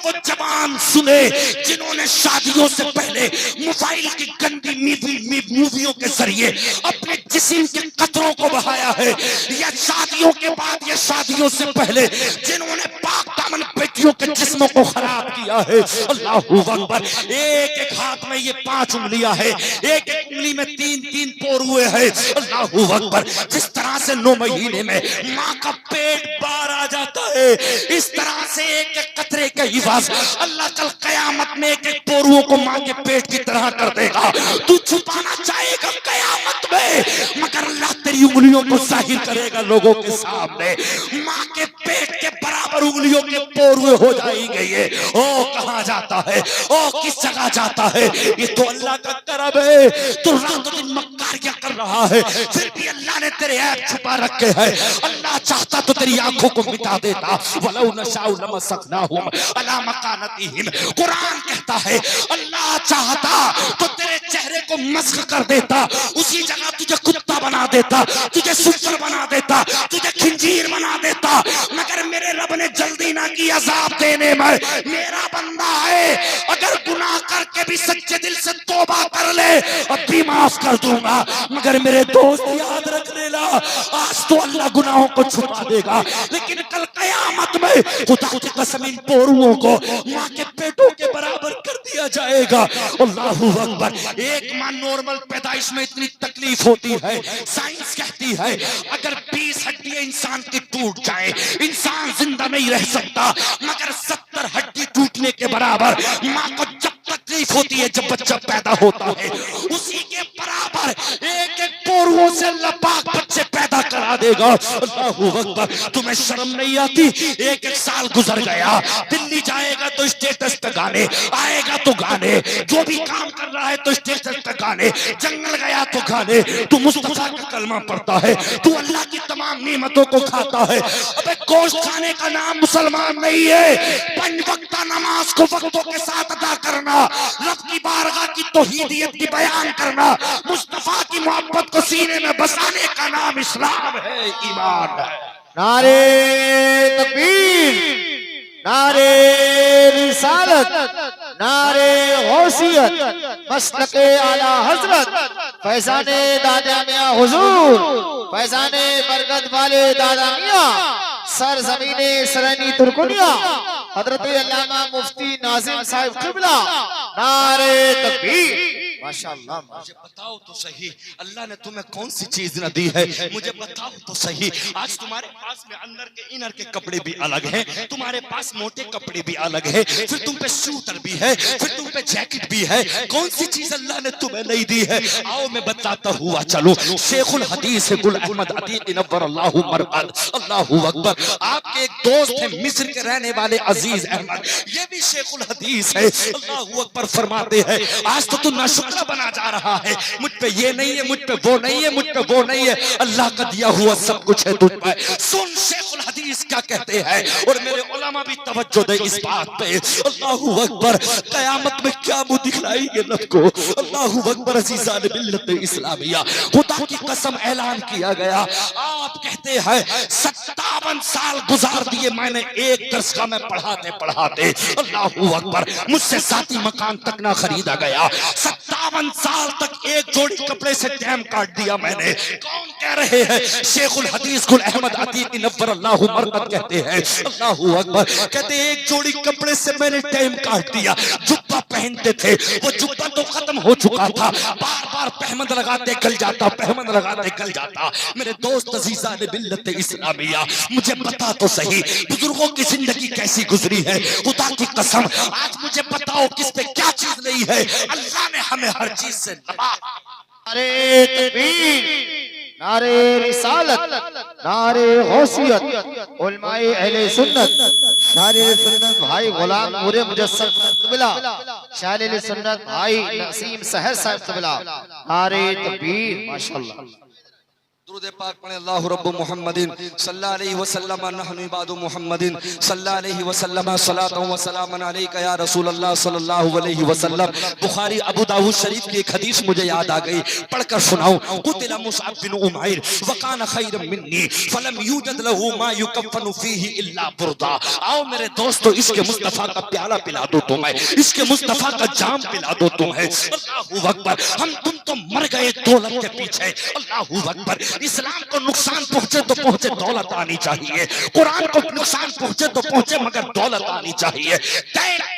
وہ جوان سنے جنہوں نے شادیوں سے پہلے موبائل کی گندی موویوں کے ذریعے اپنے جسم کے قطروں کو بہایا ہے، یا شادیوں کے بعد یا شادیوں سے پہلے جنہوں نے پاک دامن بیٹیوں کے جسموں کو خراب کیا ہے۔ اللہ اکبر، ایک ایک ہاتھ میں یہ 5 انگلیاں ہے، ایک ایک انگلی میں 3 پور ہوئے ہیں۔ اللہ اکبر، جس طرح سے 9 مہینے میں ماں کا پیٹ باہر آ جاتا ہے، اس طرح سے ایک ایک قطرے کا حفاظ اللہ کل قیامت میں ایک ایک پورووں کو ماں کے پیٹ کی طرح کر دے گا۔ تو چھپانا چاہے گا قیامت میں، مگر اللہ تیری انگلیوں کو ظاہر کرے گا لوگوں کے سامنے۔ ماں کے پیٹ کے برابر انگلیوں کے پوروے ہو جائیں گے۔ یہ او کہاں جاتا ہے، او کس جگہ جاتا ہے؟ یہ تو اللہ کا کرم ہے۔ تو رات و دن مکاریاں کر رہا ہے، پھر بھی اللہ نے تیرے عیب چھپا رکھے ہیں۔ اللہ چاہتا تو تیری آنکھوں کو مٹا دیتا، وَلَوْ نَشَاءُ لَمَسَخْنَاهُمْ عَلَى مَكَانَتِهِمْ۔ قرآن کہتا ہے اللہ چاہتا تو تیرے چہرے کو مسخ کر دیتا، اسی جگہ تجھے کتا بنا دیتا، تجھے سور بنا دیتا، تجھے خنزیر بنا دیتا، مگر میرے رب نے جلدی نہ کی عذاب دینے میں۔ میرا بندہ ہے، اگر گناہ کر کے بھی سچے دل سے توبہ کر لے اب بھی معاف کر دوں گا، مگر میرے دوست یاد رکھ لینا، آج تو اللہ گناہوں کو چھپا دے گا، لیکن کل قیامت میں خدا کی قسم ان پورووں کو ماں کے پیٹوں کے برابر کر دیا جائے گا۔ اللہ اکبر، ایک ماں نارمل پیدائش میں اتنی تکلیف ہوتی ہے، سائنس کہتی ہے اگر 20 ہڈیاں انسان کی ٹوٹ جائیں انسان زندہ نہیں رہ سکتا، مگر 70 ہڈی ٹوٹنے کے برابر ماں کو جب تکلیف ہوتی ہے جب بچہ پیدا ہوتا ہے، اسی کے برابر ایک ایک پورووں سے اللہ پاک بچے پیدا کرا دے گا۔ اللہ اکبر، تمہیں شرم نہیں آتی؟ ایک ایک سال گزر گیا، دلی جائے گا تو اسٹیٹس پہ گانے، آئے گا تو گانے، جو بھی کام کر رہا ہے تو اسٹیٹس پہ گانے، جنگل گیا تو گانے، تو مصطفیٰ کا کلمہ پڑھتا ہے، تو اللہ کی تمام نعمتوں کو کھاتا ہے۔ ابے گوشت کھانے کا نام مسلمان نہیں ہے، 5 وقتہ نماز کو وقتوں کے ساتھ ادا کرنا، رب کی بارگاہ کی توحیدیت کی بیان کرنا، مصطفیٰ کی محبت کو سینے میں بسانے کا نام اسلام ہے، ایمان ہے۔ نعرے تکبیر، نعرے رسالت، نعرے غوثیت، مسلک اعلی حضرت فیضان دادا میاں حضور، فیضان برکت والے دادا میاں، سرزمین سرینی ترکونیا، حضرت علامہ مفتی ناظم صاحب قبلہ، نعرے تکبیر۔ ماشاءاللہ، مجھے بتاؤ تو صحیح اللہ نے تمہیں کون سی چیز نہ دی ہے، مجھے بتاؤ تو صحیح۔ آج تمہارے پاس میں اندر کے انر کے کپڑے بھی الگ ہیں، تمہارے پاس موٹے کپڑے بھی الگ ہیں، پھر تم پہ سوٹر بھی ہے، پھر تم پہ جیکٹ بھی ہے، کون سی چیز اللہ نے تمہیں نہیں دی ہے؟ آؤ میں بتاتا ہوا چلو۔ شیخ الحدیث گل احمد عتیق نور اللہ مرقد، اللہ اکبر، آپ کے ایک دوست ہیں مصر کے رہنے والے عزیز احمد، یہ بھی شیخ الحدیث ہے، اللہ اکبر، فرماتے ہیں آج تو ناشکر بنا جا رہا ہے، مجھ پہ یہ نہیں ہے، مجھ پہ وہ نہیں ہے، مجھ پہ وہ نہیں ہے، اللہ کا دیا ہوا سب کچھ ہے تجھ پہ۔ سن شیخ الحدیث کیا کہتے ہیں، اور میرے علماء بھی توجہ دے اس بات پہ۔ اللہ اکبر، قیامت میں کیا منہ دکھلائیں گے رب کو؟ اللہ اکبر، عزیزان ملت اسلامیہ، خدا کی قسم اعلان کیا گیا، آپ کہتے ہیں 57 سال گزار دیے میں نے ایک درس کا میں پڑھاتے پڑھاتے، اللہ اکبر، مجھ سے ذاتی مکان تک نہ خریدا گیا، 57 سال تک ایک جوڑی کپڑے سے ٹائم کاٹ دیا میں نے۔ کون کہہ رہے ہیں؟ شیخ الحدیث گل احمد عتیق نور اللہ مرقد کہتے ہیں، اللہ اکبر، کہتے ہیں ایک جوڑی کپڑے سے میں نے ٹائم کاٹ دیا۔ جبہ پہنتے تھے، وہ جبہ تو ختم ہو چکا تھا، بار بار پہمند لگاتے گل جاتا، پہمند لگاتے گل جاتا۔ میرے دوست عزیزان ملت اسلامیہ، مجھے بتا تو صحیح بزرگوں کی زندگی کیسی گزری ہے؟ خدا کی قسم آج مجھے بتاؤ کس پہ کیا چیز نہیں ہے؟ اللہ نے ہمیں ہر چیز سے نوازا۔ نعرے تکبیر، نعرے رسالت، نعرے غوثیت، علماء اہل سنت، شاعر سنت بھائی غلام نور مجسم قبلہ، شاعر سنت بھائی نسیم سحر صاحب قبلہ، نعرے تکبیر، ماشاءاللہ۔ درود پاک پڑھیں اللہ رب محمد صلی اللہ علیہ وسلم نحن عباد محمد صلی اللہ علیہ وسلم صلاۃ و سلام علیک یا رسول اللہ صلی اللہ علیہ وسلم۔ بخاری ابو داؤد شریف کی ایک حدیث مجھے یاد آ گئی، پڑھ کر سناؤں۔ قتل مصعب بن عمیر وکان خیرا منی فلم یوجد له ما یکفن فیہ الا بردا۔ آؤ میرے دوستو اس کے مصطفیٰ کا پیالہ پلا دو تمہیں، اس کے مصطفیٰ کا جام پلا دو تمہیں۔ اللہ اکبر، ہم تم تو مر گئے دولت کے پیچھے۔ اللہ اکبر، اسلام کو نقصان پہنچے تو پہنچے، دولت آنی چاہیے۔ قرآن کو نقصان پہنچے تو پہنچے، مگر دولت آنی چاہیے۔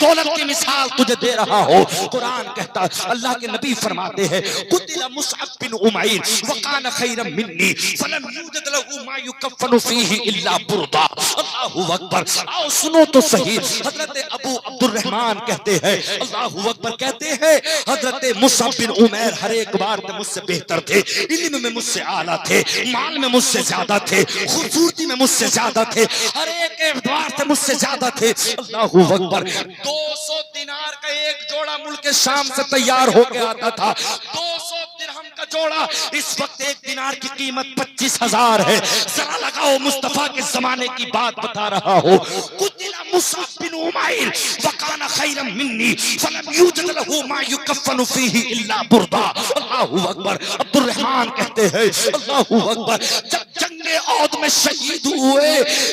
دولت کی مثال تجھے دے رہا ہو، قرآن کہتا، اللہ کے نبی فرماتے ہیں قتل مصعب بن عمیر وکان خیرا منی فلم یوجد له ما یکفن فیہ الا بردا۔ اللہ اکبر، آؤ سنو تو صحیح۔ حضرت ابو عبد الرحمن کہتے ہیں، اللہ اکبر کہتے ہیں، حضرت مصعب بن عمیر ہر ایک بار میں مجھ سے بہتر تھے، علم میں مجھ سے اعلیٰ تھے، مال میں مجھ سے زیادہ تھے، خوبصورتی میں مجھ سے زیادہ تھے، ہر ایک اعتبار سے مجھ سے زیادہ تھے۔ اللہ اکبر، 200 دینار کا ایک جوڑا ملک شام سے تیار ہو کے آتا تھا، 200 درہم کا جوڑا، اس وقت ایک دینار کی قیمت 25,000 ہے۔ ذرا لگاؤ، مصطفیٰ کے زمانے کی بات بتا رہا ہو۔ قتل مصعب بن عمیر وکان خیرا منی فلم یوجد له ما یکفن فیہ الا بردا۔ اللہ اکبر، عبد الرحمن کہتے ہیں، اللہ اکبر، جب جنگ عہد میں شہید ہوئے،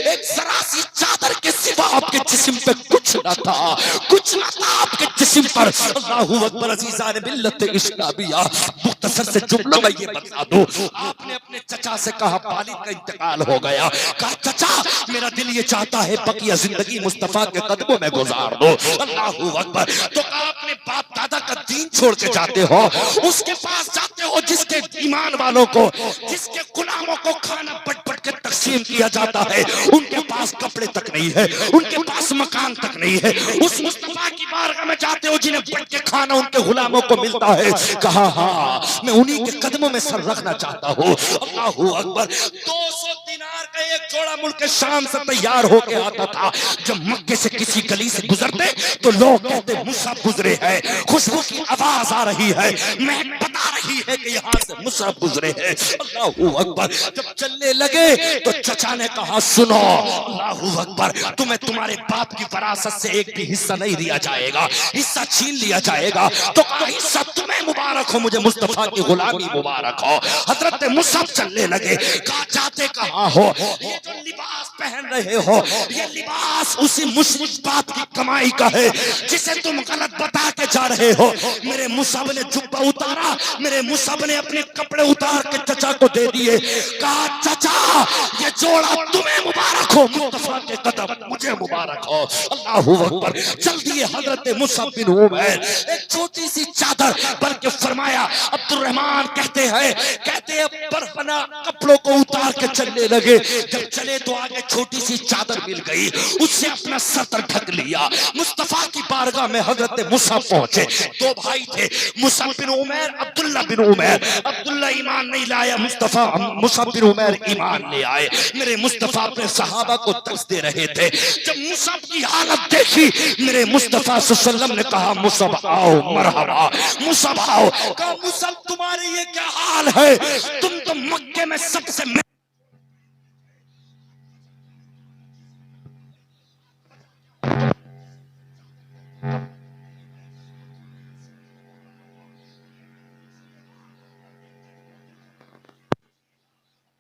ایک ذرا سی چادر کے سوا آپ کے جسم پہ کچھ نہ تھا، کچھ نہ تھا آپ کے جسم پر۔ اللہ اکبر، عزیزان ملت اسلامیہ، مختصر سے جملوں میں یہ بتا دو، آپ نے اپنے چچا سے کہا، والد کا انتقال ہو گیا، کہا چچا میرا دل یہ چاہتا ہے بقیہ زندگی مصطفیٰ کے قدموں میں گزار دو۔ اللہ اکبر، تو کہا اپنے باپ دادا کا دین چھوڑ کے جاتے ہو، اس کے پاس جاتے ہو جس کے ایمان والوں کو، جس کے غلاموں کو کھانا بٹ بٹ کے تقسیم کیا جاتا ہے، ان کے پاس کپڑے تک نہیں ہے، ان کے پاس مکان تک نہیں ہے، اس مصطفیٰ کی بارگاہ میں جاتے ہو جنہیں بٹ کے کھانا ان کے غلاموں کو ملتا ہے۔ کہا ہاں، میں انہی کے قدموں میں سر رکھنا چاہتا ہوں۔ اللہ اکبر، 200 دینار کا ایک جوڑا ملک شام سے تیار ہو کے آتا تھا۔ جب مکے سے کسی گلی سے گزرتے تو لوگ کہتے مصعب گزرے ہیں، خوشبو کی آواز آ رہی ہے، مہک بتا رہی ہے کہ یہاں سے مصعب گزرے ہیں۔ اللہ اکبر، جب چلنے لگے تو چچا نے کہا سنو، اللہ اکبر، تمہیں تمہارے باپ کی وراثت سے ایک بھی حصہ نہیں دیا جائے گا، حصہ چھین لیا جائے گا۔ تو کہا حصہ تمہیں مبارک ہو، مجھے مصطفیٰ کی غلامی مبارک ہو۔ حضرت مصعب چلنے لگے، کہا جاتے کہاں ہو؟ یہ جو لباس پہن رہے ہو، یہ لباس اسی مشرک باپ کی کمائی کا ہے جسے تم غلط بتا کے جا رہے ہو۔ میرے مصعب نے جبہ اتارا، میرے مصعب نے اپنے کپڑے اتار کے چچا کو دے دیے، کہا چچا یہ جوڑا تمہیں مبارک ہو، مصطفیٰ کے قدم مجھے مبارک ہو۔ اللہ اکبر، چل دیے حضرت مصعب بن عمیر، ایک چھوٹی سی چادر، بلکہ فرمایا عبد الرحمن کہتے ہیں برہنہ کپڑوں کو اتار کے چلنے لگے۔ جب چلے تو آگے چھوٹی سی چادر مل گئی، اس سے اپنا سر ڈھک لیا۔ مصطفیٰ کی بارگاہ میں حضرت مصعب پہنچے، دو بھائی تھے، مصعب بن عمیر، عبداللہ بن عمیر۔ عبداللہ ایمان نہیں لایا، مصعب بن عمیر ایمان لے آئے۔ میرے مصطفیٰ اپنے صحابہ کو درس دے رہے تھے، جب مصعب کی حالت دیکھی، میرے مصطفیٰ صلی اللہ علیہ وسلم نے کہا مصعب آؤ، مرحبا مصعب آؤ۔ کہا مصعب تمہاری یہ کیا حال ہے؟ تم تو مکے میں سب سے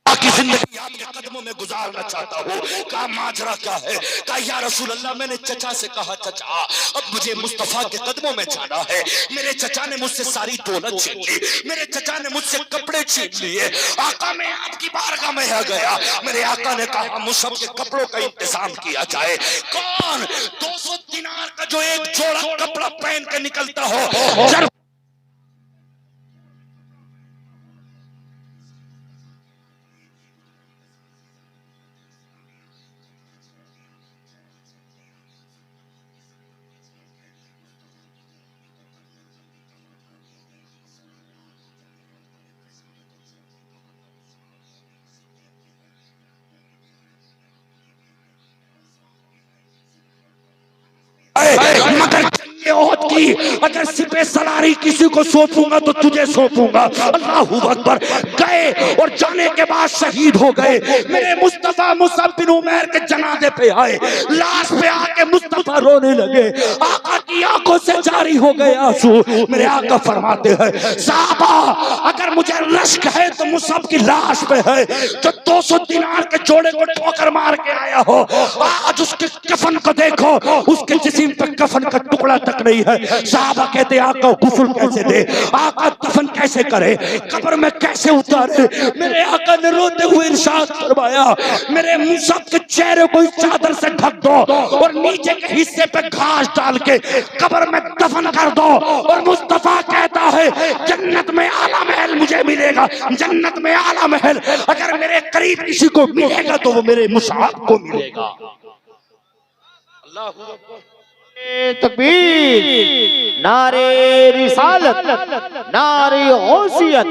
کی زندگی آپ کے قدموں میں گزارنا چاہتا ہوں۔ کہا ماجرا کیا ہے؟ کہا یا رسول اللہ، میں نے چچا سے کہا چچا اب مجھے مصطفیٰ کے قدموں میں جانا ہے۔ میرے چچا نے مجھ سے ساری دولت چھین لی، میرے چچا نے مجھ سے کپڑے چھین لیے، آقا میں آپ کی بارگاہ میں آ گیا۔ میرے آقا نے کہا مصعب کے کپڑوں کا انتظام کیا جائے۔ کون 200 دینار کا جو ایک جوڑا کپڑا پہن کے نکلتا ہو، مگر عہد کی اگر سپہ سلاری کسی کو سونپوں تو تجھے سونپوں گا. اللہ اکبر. گئے اور جانے کے بعد شہید ہو گئے. میرے مصطفیٰ مصعب بن عمیر کے جنازے پہ آئے, لاش پہ آ کے مصطفیٰ رونے لگے. آقا کی آنکھوں سے جاری ہو گئے آنسو. میرے آقا فرماتے ہیں صحابہ اگر مجھے رشک ہے تو مصعب کی لاش پہ ہے جو 200 دینار کے جوڑے کو ٹھوکر مار کے آیا ہو. آج اس کے کفن کو دیکھو, اس کے جسم پہ کفن کا ٹکڑا تک نہیں ہے. صحابہ کہتے آقا غسل کیسے دے, آقا دفن کیسے کرے, قبر میں کیسے اتارے. میرے آقا نے روتے ہوئے ارشاد فرمایا میرے مصعب کے چہرے کو اس چادر سے ڈھک دو اور نیچے کے حصے پہ گھاس ڈال کے قبر میں دفن کر دو. اور مصطفیٰ کہتا ہے جنت میں اعلیٰ محل مجھے ملے گا, جنت میں اعلیٰ محل اگر میرے قریب کسی کو ملے گا تو وہ میرے مصعب کو ملے گا. اللہ اکبر. تکبیر, نعرے رسالت, نعرے غوثیت,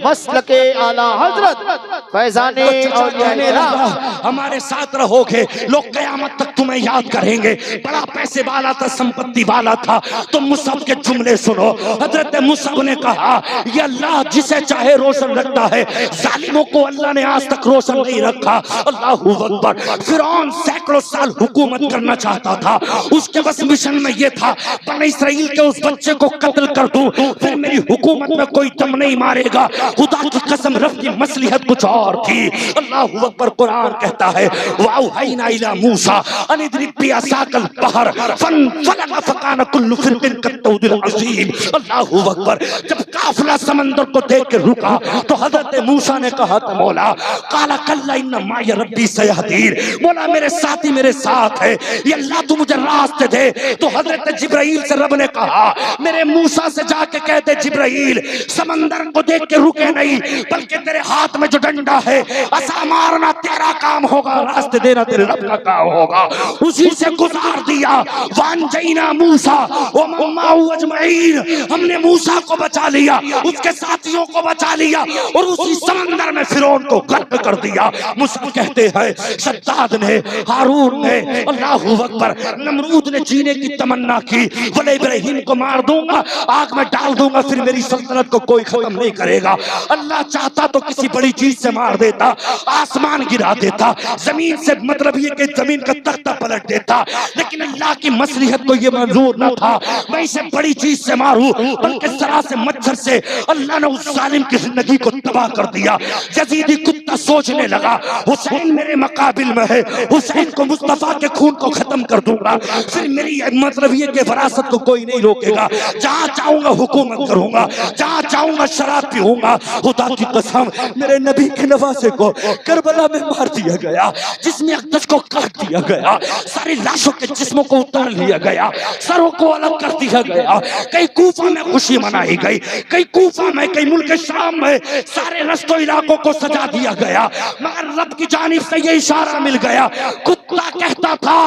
مسلک اعلی حضرت فیضان اولیاء کرام. ہمارے ساتھ رہو گے لوگ قیامت تک تمہیں یاد کریں گے. بڑا پیسے والا تھا, سمپتی والا تھا. تو مصعب کے جملے سنو. حضرت مصعب نے کہا یہ اللہ جسے چاہے روشن رکھتا ہے, ظالموں کو اللہ نے آج تک روشن نہیں رکھا. اللہ اکبر. فرعون سینکڑوں سال حکومت کرنا چاہتا تھا, اس کے بس مشن میں یہ تھا بنی اسرائیل کے اس بچے کو قتل کر دوں پھر میری حکومت میں کوئی دم نہیں مارے گا. خدا کی قسم رب کی مصلحت کچھ اور تھی. اللہ اکبر. قرآن کہتا ہے وَأَوْحَيْنَا إِلَى مُوسَىٰ أَنِ اضْرِب بِّعَصَاكَ الْبَحْرَ فَانفَلَقَ فَكَانَ كُلُّ فِرْقٍ كَالطَّوْدِ الْعَظِيمِ. اللہ اکبر. جب قافلہ سمندر کو دیکھ کے رکا تو حضرت موسیٰ نے کہا تھا مولا قَالَ كَلَّا إِنَّ مَعِيَ رَبِّي سَيَهْدِينِ, مولا میرے ساتھی میرے ساتھ ہے, یہ اللہ تو مجھے راستے دے. تو حضرت جبرائیل سے رب نے کہا میرے موسیٰ سے جا کے کہتے جبرائیل سمندر کو دیکھ کے رکے نہیں بلکہ تیرے ہاتھ میں جو ڈنڈا ہے عصا مارنا تیرا کام ہوگا, راستے دینا تیرے رب کا کام ہوگا. اسی سے گزار دیا. وَأَنجَيْنَا مُوسَىٰ وَمَن مَّعَهُ أَجْمَعِينَ, ہم نے موسیٰ کو بچا لیا, اس کے ساتھیوں کو بچا لیا اور اسی سمندر میں فرعون کو غرق کر دیا. موسیٰ کہتے ہیں شداد نے, ہارون نے, اللہ اکبر, نمرود نے جینے کی تمنا کی بولے ابراہیم کو مار دوں گا, آگ میں ڈال دوں گا, پھر میری سلطنت کو کوئی ختم نہیں کرے گا. اللہ چاہتا تو کسی بڑی چیز سے مار دیتا, آسمان گرا دیتا, زمین سے مطلب یہ کہ زمین کا تختہ پلٹ دیتا, لیکن اللہ کی مصلحت کو یہ منظور نہ تھا میں اسے بڑی چیز سے ماروں بلکہ ذرا سے مچھر سے. اللہ نے اس ظالم کی زندگی کو تباہ کر دیا. یزیدی کتا سوچنے لگا حسین میرے مقابل میں ہے, حسین کو مصطفیٰ کے خون کو ختم کر دوں گا, پھر میری مطلب یہ کہ وراثت کو کوئی نہیں روکے گا. جہاں چاہوں گا حکومت کروں گا, جہاں چاہوں گا شراب پیوں گا. خدا کی قسم میرے نبی کے نواسے کو کربلا میں مار دیا گیا, جس میں اقدس کو کاٹ دیا گیا, ساری لاشوں کے جسموں کو اتار لیا گیا, سروں کو الگ کر دیا گیا. کئی کوفہ میں خوشی منائی گئی, کئی کوفہ میں, کئی ملک شام میں سارے رستوں علاقوں کو سجا دیا گیا, مگر رب کی جانب سے یہ اشارہ مل گیا. کتا کہتا تھا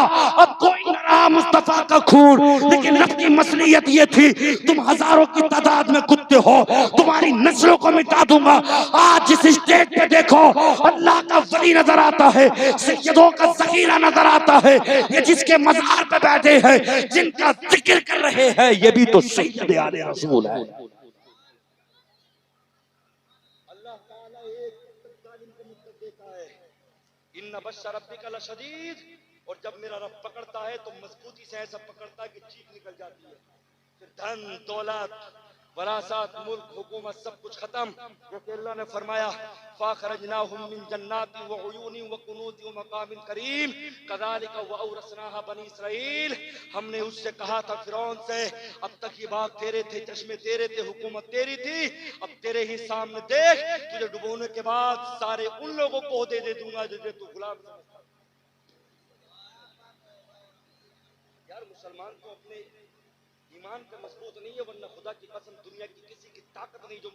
اب کوئی نہ رہا مصطفیٰ کا خون, لیکن رب کی مصلحت یہ تھی تم ہزاروں کی تعداد میں کتے ہو, تمہاری نسلوں کو مٹا دوں گا. آج جس اسٹیٹ پہ دیکھو اللہ کا ولی نظر آتا ہے, سیدوں کا ذخیرہ نظر آتا ہے, یہ جس کے مزار پہ بیٹھے ہیں جن کا ذکر کر رہے ہیں یہ بھی تو سید آل رسول ہے. اللہ تعالیٰ ایک ظالم کو مدت دیتا ہے ان بطش ربک لشدید, اور جب میرا رب پکڑتا ہے تو مضبوطی سے ایسا پکڑتا ہے کہ چیخ نکل جاتی ہے. پھر دھن دولت وراثت ملک حکومت سب کچھ ختم. جیسے اللہ نے فرمایا فاخرجناہم من جنات وعیون وکنوز ومقام کریم کذالک واورثناها بنی اسرائیل. ہم نے اس سے کہا تھا فرعون سے اب تک یہ باغ تیرے تھے, چشمے تیرے تھے, حکومت تیری تھی, اب تیرے ہی سامنے دیکھ تجھے ڈبونے کے بعد سارے ان لوگوں کو عہدے دے دوں گا جسے تو غلام سمجھتا. یار مسلمان کو اپنے ایمان کا مضبوط نہیں ہے, ورنہ خدا کی قسم دنیا کی کسی کی طاقت نہیں جو